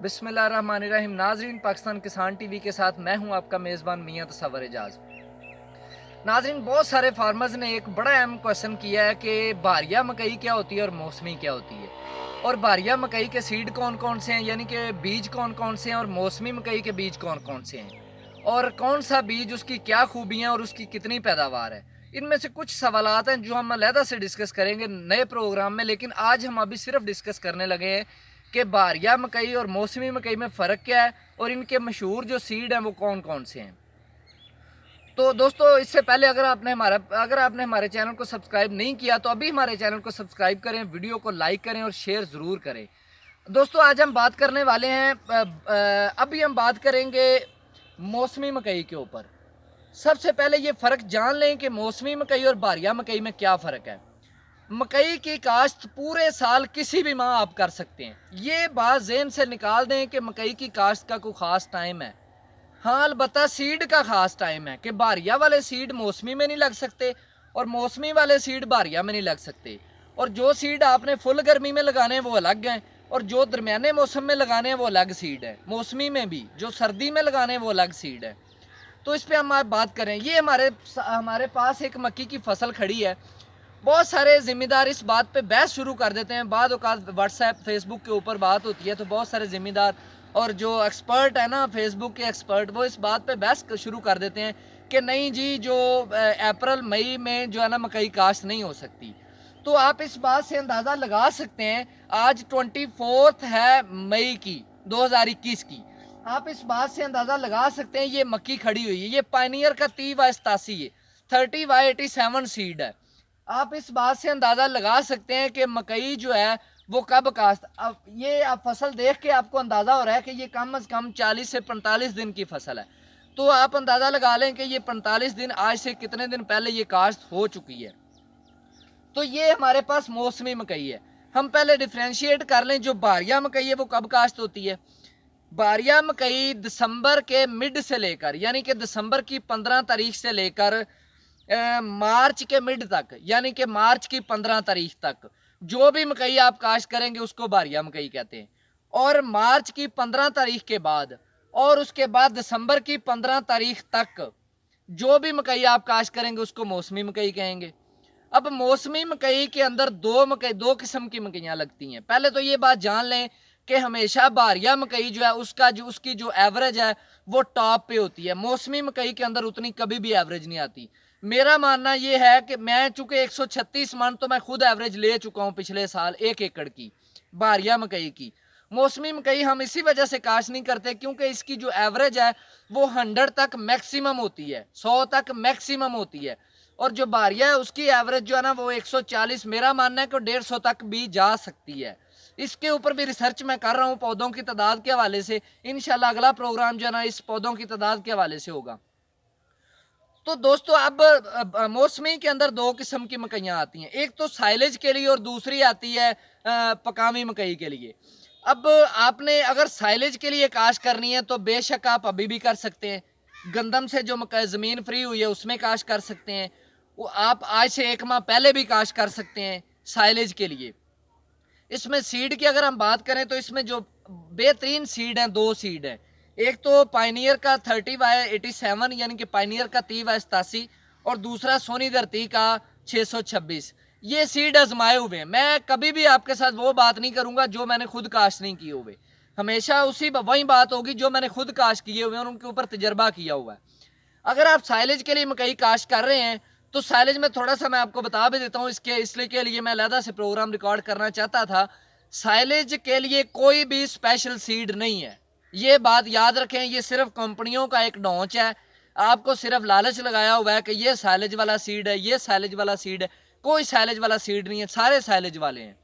बिस्मिल्लाहिर्रहमानिर्रहीम। नाजरीन, पाकिस्तान किसान टीवी के साथ मैं हूं आपका मेज़बान मियां तसव्वुर एजाज। नाजरीन, बहुत सारे फार्मर्स ने एक बड़ा अहम क्वेश्चन किया है कि बारिया मकई क्या होती है और मौसमी क्या होती है, और बारिया मकई के सीड कौन कौन से हैं, यानी कि बीज कौन कौन से हैं, और मौसमी मकई के बीज कौन कौन से हैं, और कौन सा बीज उसकी क्या खूबियाँ और उसकी कितनी पैदावार है। इनमें से कुछ सवालात हैं जो हम अलहदा से डिस्कस करेंगे नए प्रोग्राम में, लेकिन आज हम अभी सिर्फ डिस्कस करने लगे हैं कि बारिया मकई और मौसमी मकई में फ़र्क क्या है और इनके मशहूर जो सीड हैं वो कौन कौन से हैं। तो दोस्तों, इससे पहले अगर आपने हमारे चैनल को सब्सक्राइब नहीं किया तो अभी हमारे चैनल को सब्सक्राइब करें, वीडियो को लाइक करें और शेयर ज़रूर करें। दोस्तों, आज हम बात करने वाले हैं, अभी हम बात करेंगे मौसमी मकई के ऊपर। सबसे पहले ये फ़र्क जान लें कि मौसमी मकई और बारिया मकई में क्या फ़र्क है। मकई की काश्त पूरे साल किसी भी माह आप कर सकते हैं, ये बात ज़हन से निकाल दें कि मकई की काश्त का कोई ख़ास टाइम है। हाँ, अलबत्ता सीड का ख़ास टाइम है कि बारिया वाले सीड मौसमी में नहीं लग सकते और मौसमी वाले सीड बारिया में नहीं लग सकते, और जो सीड आपने फुल गर्मी में लगाने हैं वो अलग हैं, और जो दरमियाने मौसम में लगाने हैं वो अलग सीड है। मौसमी में भी जो सर्दी में लगाने हैं वो अलग सीड है। तो इस पर हम आज बात करें। ये हमारे पास एक मक्की की फसल खड़ी है। बहुत सारे ज़िम्मेदार इस बात पे बहस शुरू कर देते हैं। बाद औक़ात व्हाट्सएप फेसबुक के ऊपर बात होती है तो बहुत सारे ज़िम्मेदार और जो एक्सपर्ट है ना, फेसबुक के एक्सपर्ट, वो इस बात पे बहस शुरू कर देते हैं कि नहीं जी, जो अप्रैल मई में जो है ना मकई काश्त नहीं हो सकती। तो आप इस बात से अंदाज़ा लगा सकते हैं, आज 24 है मई की 2021 की, आप इस बात से अंदाज़ा लगा सकते हैं ये मक्की खड़ी हुई है। ये पायनियर का 30/87 है, 30/87 सीड है। आप इस बात से अंदाज़ा लगा सकते हैं कि मकई जो है वो कब काश्त। अब ये आप फसल देख के आपको अंदाज़ा हो रहा है कि ये कम से कम 40 से 45 दिन की फसल है। तो आप अंदाज़ा लगा लें कि ये 45 दिन आज से कितने दिन पहले ये काश्त हो चुकी है। तो ये हमारे पास मौसमी मकई है। हम पहले डिफ्रेंशिएट कर लें, जो बारिया मकई है वो कब काश्त होती है। बारिया मकई दिसंबर के मिड से लेकर, यानी कि दिसंबर की 15 तारीख से लेकर मार्च के मिड तक, यानी कि मार्च की 15 तारीख तक जो भी मकई आप काश्त करेंगे उसको बारिया मकई कहते हैं। और मार्च की 15 तारीख के बाद और उसके बाद दिसंबर की 15 तारीख तक जो भी मकई आप काश्त करेंगे उसको मौसमी मकई कहेंगे। अब मौसमी मकई के अंदर दो किस्म की मकइयाँ लगती हैं। पहले तो ये बात जान लें कि हमेशा बारिया मकई जो है उसकी जो एवरेज है वो टॉप पे होती है। मौसमी मकई के अंदर उतनी कभी भी एवरेज नहीं आती। मेरा मानना ये है कि मैं चूंकि 136 मन तो मैं खुद एवरेज ले चुका हूँ पिछले साल 1 एकड़ की बारिया मकई की। मौसमी मकई हम इसी वजह से काश्त नहीं करते क्योंकि इसकी जो एवरेज है वो 100 तक मैक्सिमम होती है, 100 तक मैक्सिमम होती है, और जो बारिया है उसकी एवरेज जो है ना वो 140, मेरा मानना है कि 150 तक भी जा सकती है। इसके ऊपर भी रिसर्च मैं कर रहा हूँ पौधों की तादाद के हवाले से। इंशाल्लाह अगला प्रोग्राम जो है ना इस पौधों की तादाद के हवाले से होगा। तो दोस्तों, अब मौसमी के अंदर दो किस्म की मकइयाँ आती हैं, एक तो साइलेज के लिए और दूसरी आती है पकावी मकई के लिए। अब आपने अगर साइलेज के लिए काश्त करनी है तो बेशक आप अभी भी कर सकते हैं। गंदम से जो ज़मीन फ्री हुई है उसमें काश्त कर सकते हैं। वो आप आज से 1 माह पहले भी काश्त कर सकते हैं साइलेज के लिए। इसमें सीड की अगर हम बात करें तो इसमें जो बेहतरीन सीड हैं, 2 सीड हैं। एक तो पायनियर का 30/87, यानी कि पायनियर का 30/87, और दूसरा सोनी धरती का 626। ये सीड आजमाए हुए हैं। मैं कभी भी आपके साथ वो बात नहीं करूंगा जो मैंने खुद काश्त नहीं किए हुए। हमेशा वही बात होगी जो मैंने खुद काश्त किए हुए हैं और उनके ऊपर तजर्बा किया हुआ है। अगर आप साइलेज के लिए मकई काश्त कर रहे हैं तो साइलेज में थोड़ा सा मैं आपको बता भी देता हूँ, इसलिए के लिए मैं अलहदा से प्रोग्राम रिकॉर्ड करना चाहता था। साइलेज के लिए कोई भी स्पेशल सीड नहीं है, ये बात याद रखें। ये सिर्फ कंपनियों का एक ढोंच है, आपको सिर्फ लालच लगाया हुआ है कि ये साइलेज वाला सीड है, ये साइलेज वाला सीड है। कोई साइलेज वाला सीड नहीं है, सारे साइलेज वाले हैं।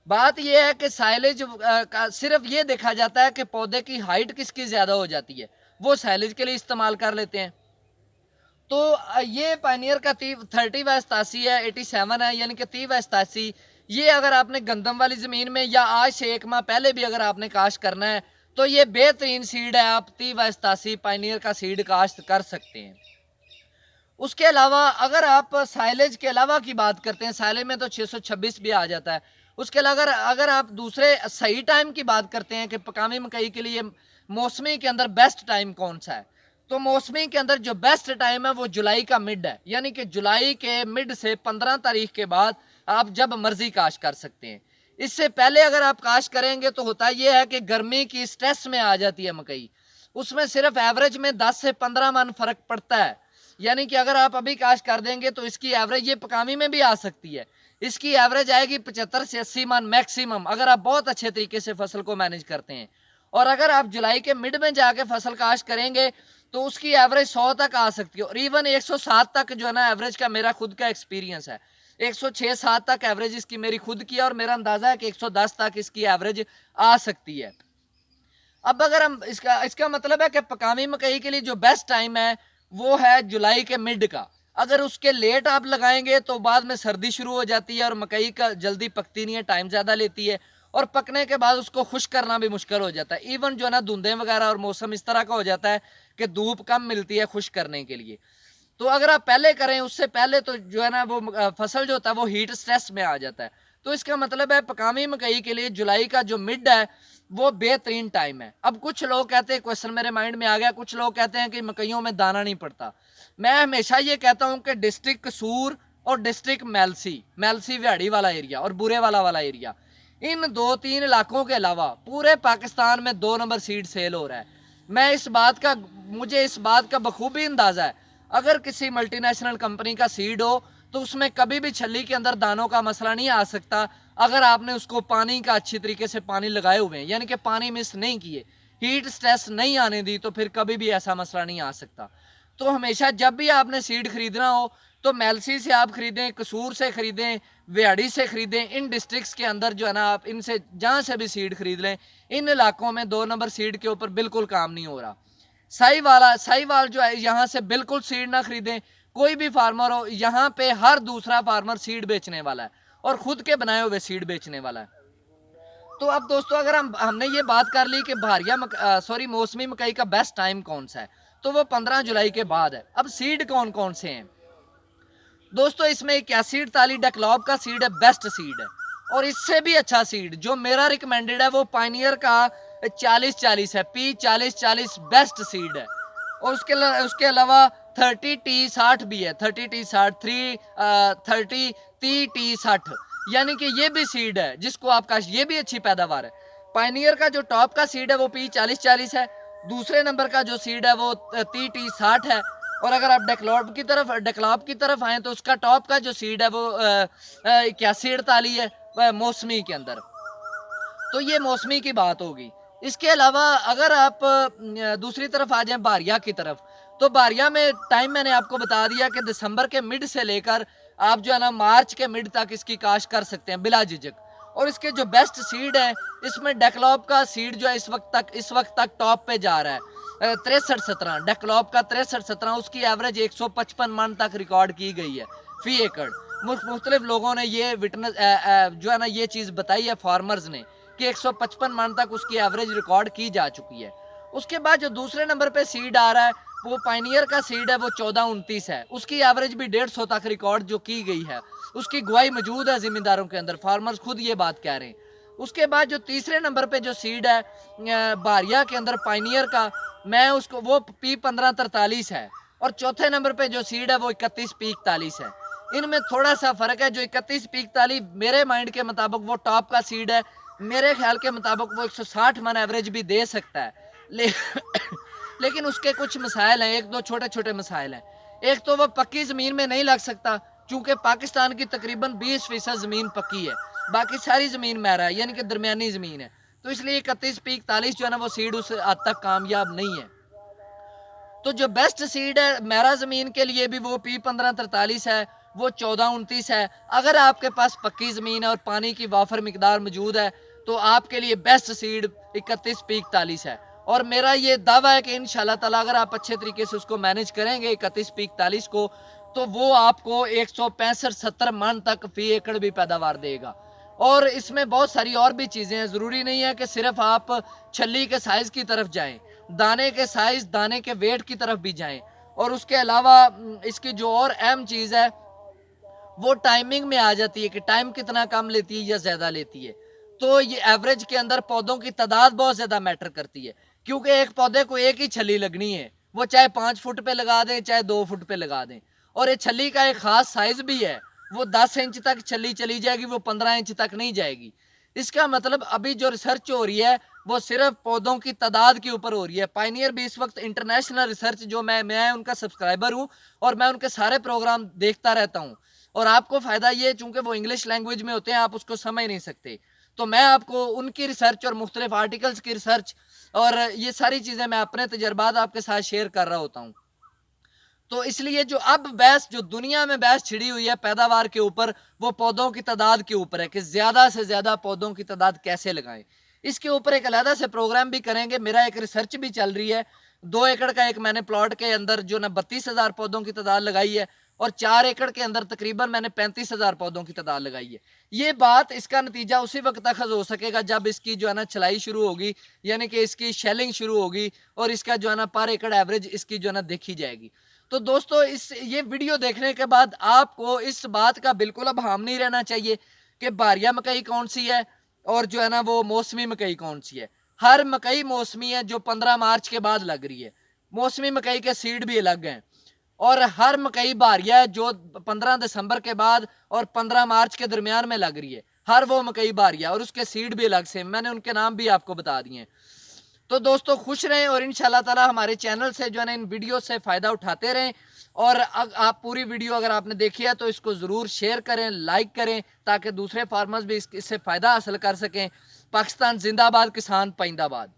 बात यह है कि साइलेज का सिर्फ ये देखा जाता है कि पौधे की हाइट किसकी ज्यादा हो जाती है, वो साइलेज के लिए इस्तेमाल कर लेते हैं। तो ये पायनियर का 30/87 है, 87 है, यानी कि 30/87। ये अगर आपने गंदम वाली ज़मीन में या आज से 1 माह पहले भी अगर आपने काश्त करना है तो ये बेहतरीन सीड है, आप 30/87 पायनियर का सीड काश्त कर सकते हैं। उसके अलावा अगर आप साइलेज के अलावा की बात करते हैं, साइलेज में तो 626 भी आ जाता है। उसके अलावा अगर आप दूसरे सही टाइम की बात करते हैं कि पकामी मकई के लिए मौसमी के अंदर बेस्ट टाइम कौन सा है, तो मौसमी के अंदर जो बेस्ट टाइम है वो जुलाई का मिड है, यानी कि जुलाई के मिड से 15 तारीख के बाद आप जब मर्जी काश कर सकते हैं। इससे पहले अगर आप काश करेंगे तो होता यह है कि गर्मी की स्ट्रेस में आ जाती है मकई, उसमें सिर्फ एवरेज में 10 से 15 मन फर्क पड़ता है। यानी कि अगर आप अभी काश कर देंगे तो इसकी एवरेज, ये पकामी में भी आ सकती है, इसकी एवरेज आएगी 75 से 80 मन मैक्सिमम, अगर आप बहुत अच्छे तरीके से फसल को मैनेज करते हैं। और अगर आप जुलाई के मिड में जाके फसल काश करेंगे तो उसकी एवरेज 100 तक आ सकती है, और इवन 107 तक जो है ना एवरेज का मेरा खुद का एक्सपीरियंस है। 106-7 तक एवरेज इसकी मेरी खुद की है, और मेरा अंदाजा है कि 110 तक इसकी एवरेज आ सकती है। अब अगर हम इसका मतलब है कि पकामी मकई के लिए जो बेस्ट टाइम है वो है जुलाई के मिड का। अगर उसके लेट आप लगाएंगे तो बाद में सर्दी शुरू हो जाती है और मकई का जल्दी पकती नहीं है, टाइम ज़्यादा लेती है, और पकने के बाद उसको खुश करना भी मुश्किल हो जाता है। इवन जो है ना धुंधे वगैरह और मौसम इस तरह का हो जाता है कि धूप कम मिलती है खुश करने के लिए। तो अगर आप पहले करें, उससे पहले तो जो है ना वो फसल जो होता है वो हीट स्ट्रेस में आ जाता है। तो इसका मतलब है पकामी मकई के लिए जुलाई का जो मिड है वो बेहतरीन टाइम है। अब कुछ लोग कहते हैं, क्वेश्चन मेरे माइंड में आ गया, कुछ लोग कहते हैं कि मकइयों में दाना नहीं पड़ता। मैं हमेशा ये कहता हूं कि डिस्ट्रिक्ट कसूर और डिस्ट्रिक्ट मेलसी व्याड़ी वाला एरिया और बुरे वाला एरिया, इन 2-3 इलाकों के अलावा पूरे पाकिस्तान में 2 नंबर सीड सेल हो रहा है। मुझे इस बात का बखूबी अंदाजा है। अगर किसी मल्टीनेशनल कंपनी का सीड हो तो उसमें कभी भी छल्ली के अंदर दानों का मसला नहीं आ सकता, अगर आपने उसको पानी का अच्छी तरीके से पानी लगाए हुए हैं, यानी कि पानी मिस नहीं किए, हीट स्ट्रेस नहीं आने दी, तो फिर कभी भी ऐसा मसला नहीं आ सकता। तो हमेशा जब भी आपने सीड खरीदना हो तो मेलसी से आप खरीदें, कसूर से खरीदें, व्याड़ी से खरीदें। इन डिस्ट्रिक्ट्स के अंदर जो है ना आप इनसे जहाँ से भी सीड खरीद लें, इन इलाकों में 2 नंबर सीड के ऊपर बिल्कुल काम नहीं हो रहा। साहीवाल जो है यहाँ से बिल्कुल सीड ना खरीदें। कोई भी फार्मर हो, यहाँ पे हर दूसरा फार्मर सीड बेचने वाला है और खुद के बनाए हुए सीड बेचने वाला है। तो अब दोस्तों अगर हमने ये बात कर ली कि मौसमी मकई का बेस्ट टाइम कौन सा है, तो वो 15 जुलाई के बाद है। अब सीड कौन कौन से हैं दोस्तों, इसमें 81 डेक्लॉब का सीड है, बेस्ट सीड है। और इससे भी अच्छा सीड जो मेरा रिकमेंडेड है वो पायनियर का 40-40 है, P40-40 बेस्ट सीड है। और उसके अलावा 30T60 भी है, 30T60, 30T60, यानी कि ये भी सीड है जिसको आपका, ये भी अच्छी पैदावार है। पायनियर का जो टॉप का सीड है वो P40-40 है, दूसरे नंबर का जो सीड है वो TT60 है। और अगर आप डेक्लॉब की तरफ आए तो उसका टॉप का जो सीड है वो 81-48 है मौसमी के अंदर। तो ये मौसमी की बात होगी। इसके अलावा अगर आप दूसरी तरफ आ जाएं बारिया की तरफ, तो बारिया में टाइम मैंने आपको बता दिया कि दिसंबर के मिड से लेकर आप जो है ना मार्च के मिड तक इसकी काश कर सकते हैं बिला झिझक। और इसके जो बेस्ट सीड है, इसमें डेक्लॉब का सीड जो है इस वक्त तक टॉप पे जा रहा है, 63-17, डेक्लॉब का 63-17, उसकी एवरेज 155 मन तक रिकॉर्ड की गई है फी एकड़। मुख्तलिफ लोगों ने ये विटनेस जो है ना ये चीज़ बताई है फार्मर्स ने कि 155 मन तक उसकी एवरेज रिकॉर्ड की जा चुकी है। उसके बाद जो दूसरे नंबर पे सीड आ रहा है वो पायनियर का सीड है, वो 14-29 है, उसकी एवरेज भी 150 तक रिकॉर्ड जो की गई है, उसकी गवाही मौजूद है जिम्मेदारों के अंदर, फार्मर्स खुद ये बात कह रहे हैं। उसके बाद जो तीसरे नंबर पे जो सीड है बारिया के अंदर पायनियर का, मैं उसको वो P15-43 है। और चौथे नंबर पे जो सीड है वो 31P41 है। इनमें थोड़ा सा फर्क है, जो 31P41 मेरे माइंड के मुताबिक वो टॉप का सीड है, मेरे ख्याल के मुताबिक वो 160 मन एवरेज भी दे सकता है। लेकिन उसके कुछ मसाइल हैं, 1-2 छोटे छोटे मसाइल हैं। एक तो वो पक्की ज़मीन में नहीं लग सकता, चूँकि पाकिस्तान की तकरीबन 20% ज़मीन पक्की है, बाकी सारी ज़मीन मैरा है, यानी कि दरमियानी ज़मीन है। तो इसलिए 31P41 जो है ना वो सीड उस हद तक कामयाब नहीं है। तो जो बेस्ट सीड है मैरा ज़मीन के लिए भी वो P15-43 है, वो 14-29 है। अगर आपके पास पक्की ज़मीन है और पानी की वाफर मिकदार मौजूद है तो आपके लिए बेस्ट सीड 31P41 है। और मेरा ये दावा है कि इंशाल्लाह ताला अगर आप अच्छे तरीके से उसको मैनेज करेंगे 31P41 को, तो वो आपको 165-70 मन तक फी एकड़ भी पैदावार देगा। और इसमें बहुत सारी और भी चीज़ें हैं, ज़रूरी नहीं है कि सिर्फ आप छल्ली के साइज़ की तरफ जाएं, दाने के साइज़, दाने के वेट की तरफ भी जाएं। और उसके अलावा इसकी जो और अहम चीज़ है वो टाइमिंग में आ जाती है कि टाइम कितना कम लेती है या ज़्यादा लेती है। तो ये एवरेज के अंदर पौधों की तादाद बहुत ज़्यादा मैटर करती है, क्योंकि एक पौधे को एक ही छली लगनी है, वो चाहे 5 फुट पे लगा दें चाहे 2 फुट पे लगा दें। और ये छली का एक ख़ास साइज़ भी है, वो 10 इंच तक छली चली जाएगी, वो 15 इंच तक नहीं जाएगी। इसका मतलब अभी जो रिसर्च हो रही है वो सिर्फ पौधों की तादाद के ऊपर हो रही है। पायनियर भी इस वक्त इंटरनेशनल रिसर्च जो मैं उनका सब्सक्राइबर हूँ और मैं उनके सारे प्रोग्राम देखता रहता हूँ। और आपको फ़ायदा ये, चूंकि वो इंग्लिश लैंग्वेज में होते हैं, आप उसको समझ नहीं सकते, तो मैं आपको उनकी रिसर्च और मुख्तलिफ आर्टिकल्स की रिसर्च और ये सारी चीज़ें मैं अपने तजर्बात आपके साथ शेयर कर रहा होता हूँ। तो इसलिए जो अब बहस, जो दुनिया में बहस छिड़ी हुई है पैदावार के ऊपर, वो पौधों की तादाद के ऊपर है कि ज़्यादा से ज़्यादा पौधों की तादाद कैसे लगाएं। इसके ऊपर एक अलहदा से प्रोग्राम भी करेंगे। मेरा एक रिसर्च भी चल रही है। 2 एकड़ का एक मैंने प्लॉट के अंदर जो ना 32,000 पौधों की तादाद लगाई है और 4 एकड़ के अंदर तकरीबन मैंने 35,000 पौधों की तादाद लगाई है। ये बात, इसका नतीजा उसी वक्त अखज़ हो सकेगा जब इसकी जो है ना चलाई शुरू होगी, यानी कि इसकी शेलिंग शुरू होगी और इसका जो है ना पर एकड़ एवरेज इसकी जो है ना देखी जाएगी। तो दोस्तों, इस ये वीडियो देखने के बाद आपको इस बात का बिल्कुल अब हाम नहीं रहना चाहिए कि बारिया मकई कौन सी है और जो है ना वो मौसमी मकई कौन सी है। हर मकई मौसमी है जो 15 मार्च के बाद लग रही है। मौसमी मकई के सीड भी अलग हैं और हर मकई बारिया है जो 15 दिसंबर के बाद और 15 मार्च के दरमियान में लग रही है। हर वो मकई बारिया और उसके सीड भी अलग से, मैंने उनके नाम भी आपको बता दिए हैं। तो दोस्तों, खुश रहें और इंशाल्लाह ताला हमारे चैनल से जो है ना इन वीडियो से फ़ायदा उठाते रहें। और आप पूरी वीडियो अगर आपने देखी है तो इसको ज़रूर शेयर करें, लाइक करें, ताकि दूसरे फार्मर्स भी इससे फ़ायदा हासिल कर सकें। पाकिस्तान जिंदाबाद, किसान पाइंदाबाद।